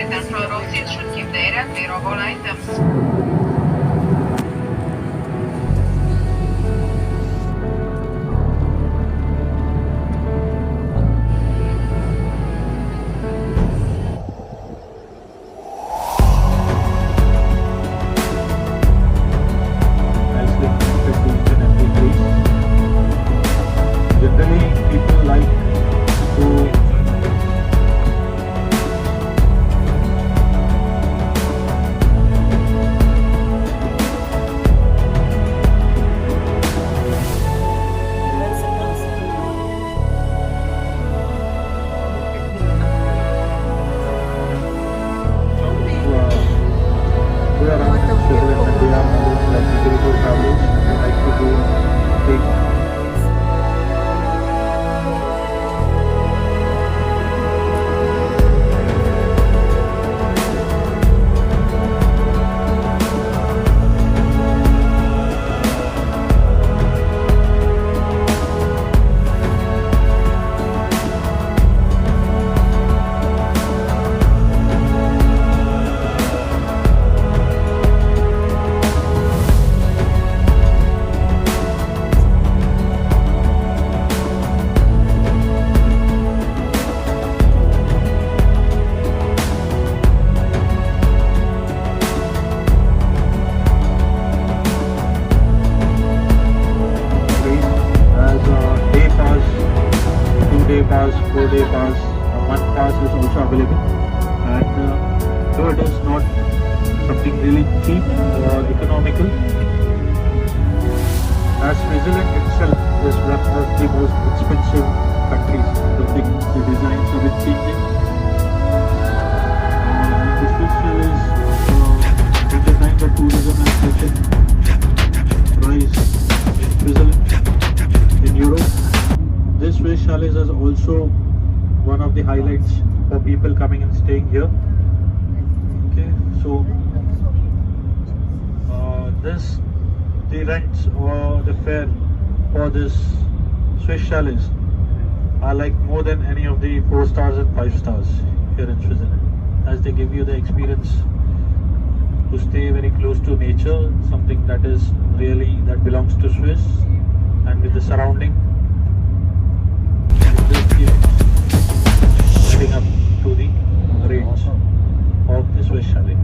central row seats should keep the area clear of all items. Nicely connected to each and every place. Generally, people like to go around and Switzerland, and they are more like spiritual travelers. They like to go take day pass, 2-day pass, 4-day pass, a month pass is also available. And though it is not something really cheap or economical, as Switzerland itself is one of the most expensive countries. The designs are a bit changing. The Swiss is at the time the tourism and fashion rise in Switzerland, in Europe. This Swiss chalets is also one of the highlights for people coming and staying here. Okay, so the rents or the fare for this Swiss chalets are like more than any of the 4 stars and 5 stars here in Switzerland, as they give you the experience to stay very close to nature, something that is really that belongs to Swiss, and with the surrounding, it just keeps heading up to the range of the Swiss chalet.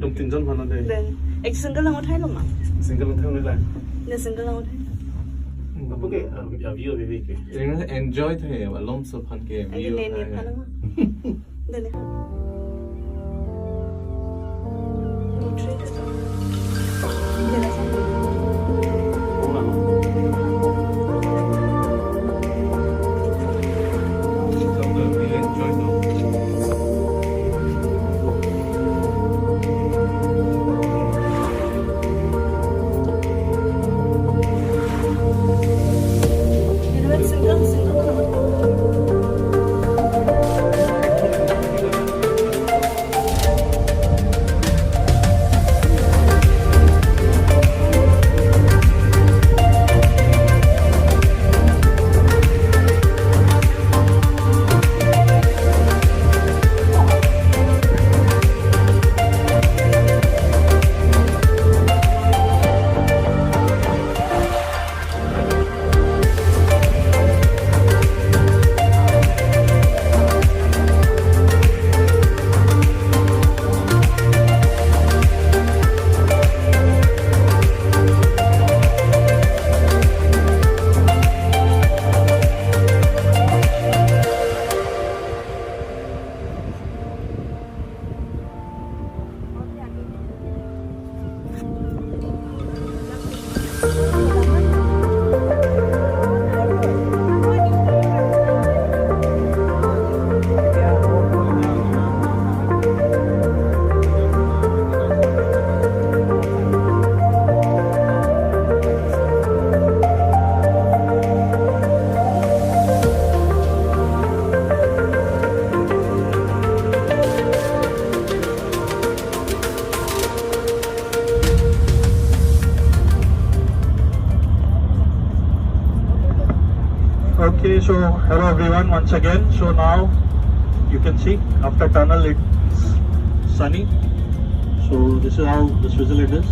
Trong tình dân hoàn toàn Then, single lang thay lo ma. single lang theo này The single lang thay. nó có cái ở view về cái Jadi enjoy tu ya, belum sepan ke Ay view. ne pa lang. Dali. Okay, so hello everyone once again. So now you can see after tunnel it's sunny. So this is how the Switzerland is.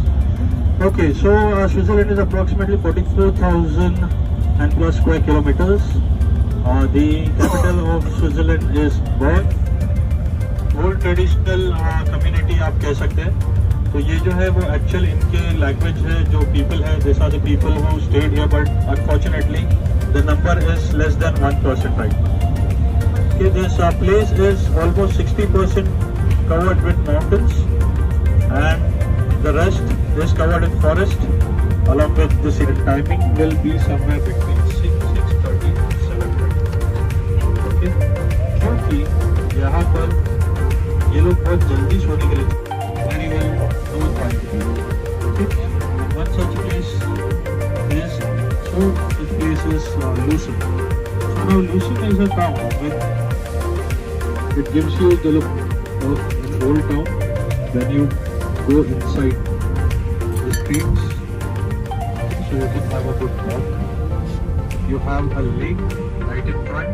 Okay, so Switzerland is approximately 44,000 and plus square kilometers. The capital of Switzerland is Bern. Old traditional community आप कह सकते हैं. तो ये जो है वो actual इनके लैंग्वेज है, जो पीपल है, this are the people who stayed here, but unfortunately the number is less than 1% right. Okay, this place is almost 60% covered with mountains and the rest is covered in forest. Along with the timing will be somewhere between 6:30 and 7:30. Okay, क्योंकि यहाँ पर ये लोग बहुत जल्दी सोने के लिए very well known by the people. Okay, one such place is, so the place is Lucerne. So now Lucerne is a town with, it gives you the look of an old town. When you go inside the streets, so you can have a good walk. You have a lake right in front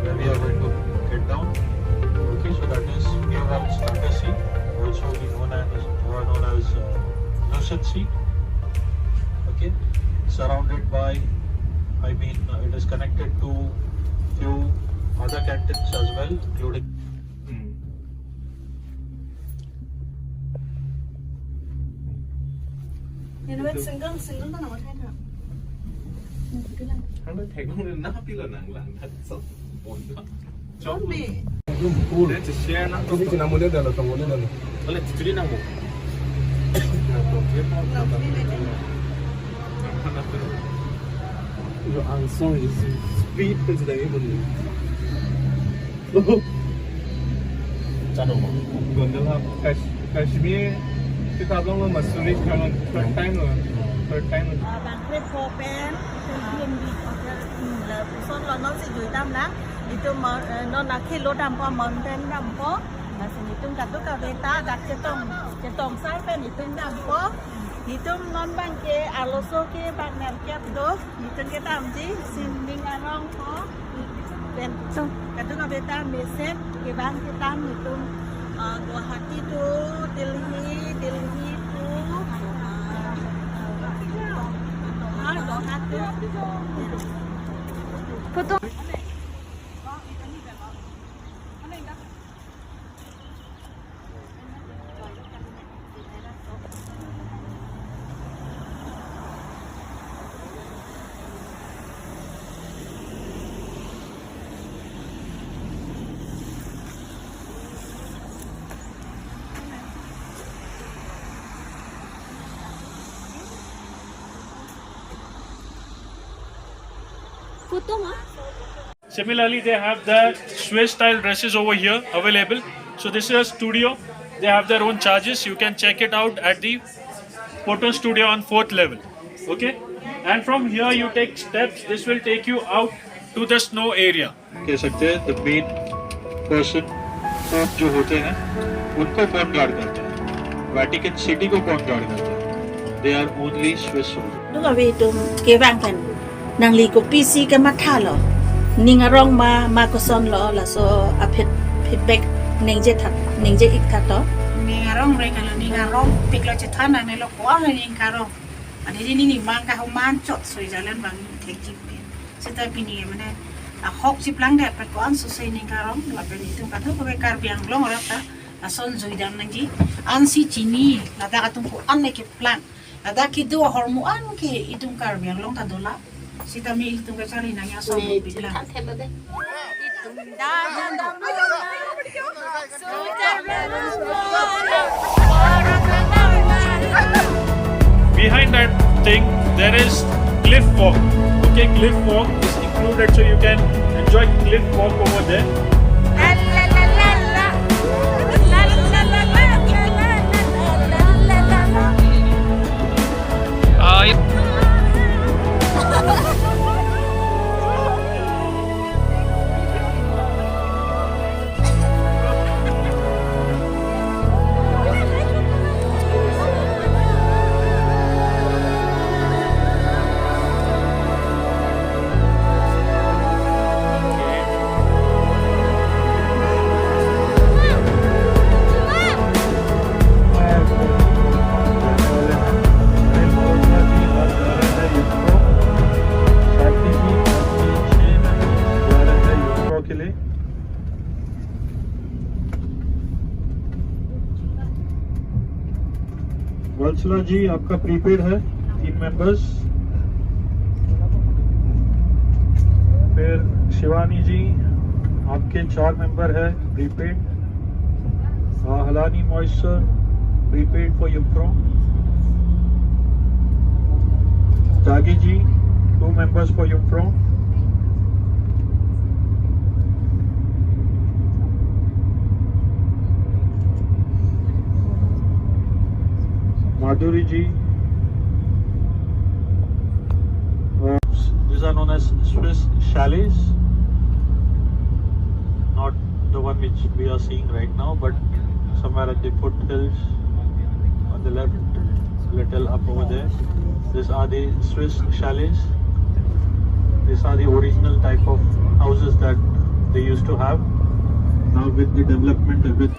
when you are going to get down. Okay, so that is near Starter Sea, also known as Lucerne Sea. Okay, surrounded by, I mean, it is connected to few other cantons as well, including. Nhìn bên single nó nằm ở Thái nào? Hắn nói thầy con nó biết là nặng là thật sốc ổn đó. Chốt đi. Để chỉ share nó. Ini cina model dah, tak model dah. Boleh jadi nang mo. Your answer is speed pun sudah ini. Chano mo. Gondola Kashmir kita belum masuk ni kalau third time lah. Bạn clip for pen, thiên vị là son là nó sẽ gửi tam lá. Thì tôi mà nó là khi lô đam qua món pen đam có, mà thì tôi cả tôi cả về ta đặt cái tông sai pen thì tôi đam có. Thì tôi non bang cái aloso cái bang nam kẹp đó, thì tôi cái đam gì xin mình ăn rong có. Pen xong cả tôi cả về ta mê xếp cái bang cái tam thì tôi Guwahati tu Delhi tu Foto. Similarly, they have the Swiss style dresses over here available. So this is a studio. They have their own charges. You can check it out at the photo studio on 4th level. Okay, and from here you take steps. This will take you out to the snow area. कह सकते हैं the main person जो होते हैं उनको कौन guard करता है? Vatican City को कौन गार्ड करता है? They are only Swiss soldiers. Lúc mà về tụm kế vang cần nàng lì của PC cái mắt tha lọ ninh rong mà có son lọ là so apet feedback ninh je thật ninh je ít thật đó Ningarong re kalau ningarong piklo cetana nelo kuang ningarong. Ada di ni mangka homan cot soi jalan bang tekjip. Seta pini mana hok ciplang deh perkuan susai ningarong lapen itu kata ko bekar biang long rata ason zoi dam nanji ansi cini lada katung ko anne ke plan lada ki dua hormuan ke itung kar biang long tadola sita mi itung ka cari nanya so bilang Behind that thing, there is cliff walk. Okay, cliff walk is included, so you can enjoy cliff walk over there. वत्सला जी आपका prepaid है 3 members. फिर शिवानी जी आपके 4 member है prepaid. हलानी moisture prepaid for यूफ्रो। जागी जी 2 members for यूफ्रो। Madhuri ji, these are known as Swiss chalets, not the one which we are seeing right now, but somewhere at the foothills on the left, little up over there. These are the Swiss chalets. These are the original type of houses that they used to have. Now with the development of it.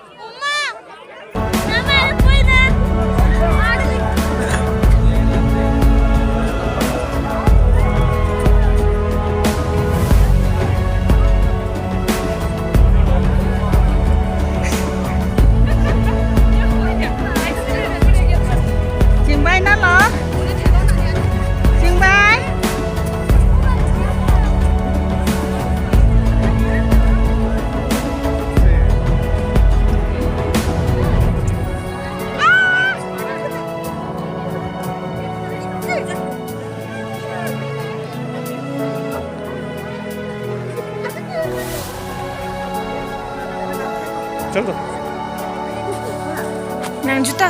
चलो Nang juta.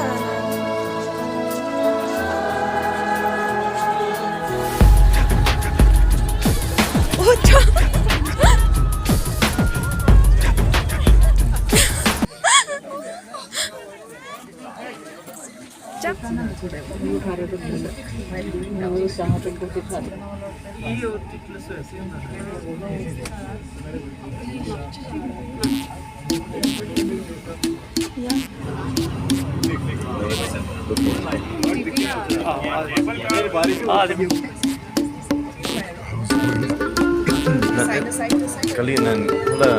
Oh, kali nang la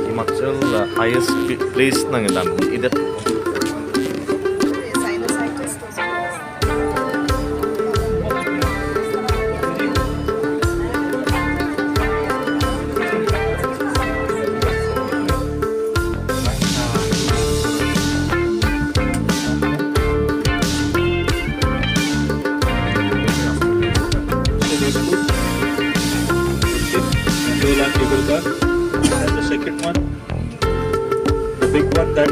Himachal highest place nang dam idat And the second one, the big one that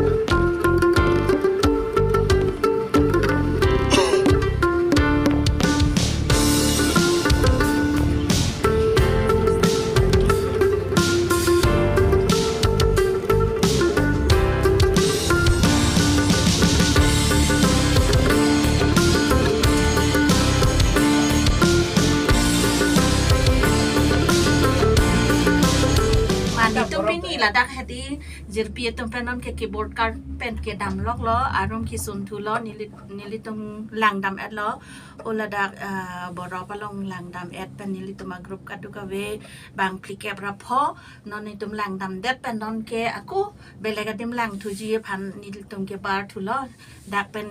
là đặc hệ đi jirpi tung penon ke keyboard card pen ke dam lok lo arom ki sun thu lo nili tung lang dam ad lo ola dak boro palong lang dam ad pen nili tung group kadu ka ve bang plike bra pho non ni tum lang dam de penon ke aku belega dim lang thu ji phan nili tung ke bar thu lo dak pen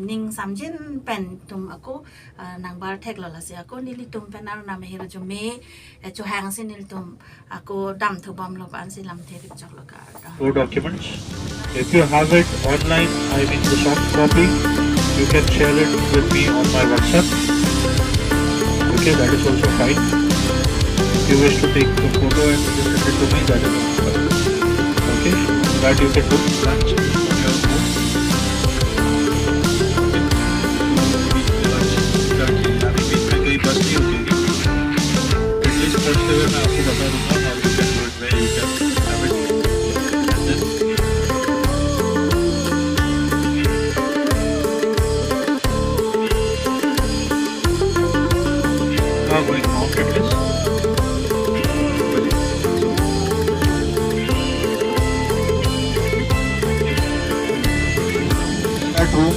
ning samjin pen tum aku nang bar thek lo la se aku nili tum penar na me hero jo me cho hang sin nili tum aku dam thu bom lo ban sin lam four documents. If you have it online, I mean the soft copy, you can share it with me on my WhatsApp. Okay, that is also fine. If you wish to take the photo and send it to me, that is also fine. Okay, that you can do lunch on your own. कोई बस नहीं होगी at least पहुँचते हुए मैं आपको बता दूंगा how you can do it, where you can have it. Now going mounted list. That room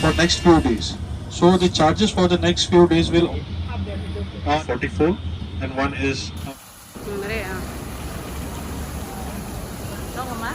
for next few days. So the charges for the next few days will 44 and one is Đó không má?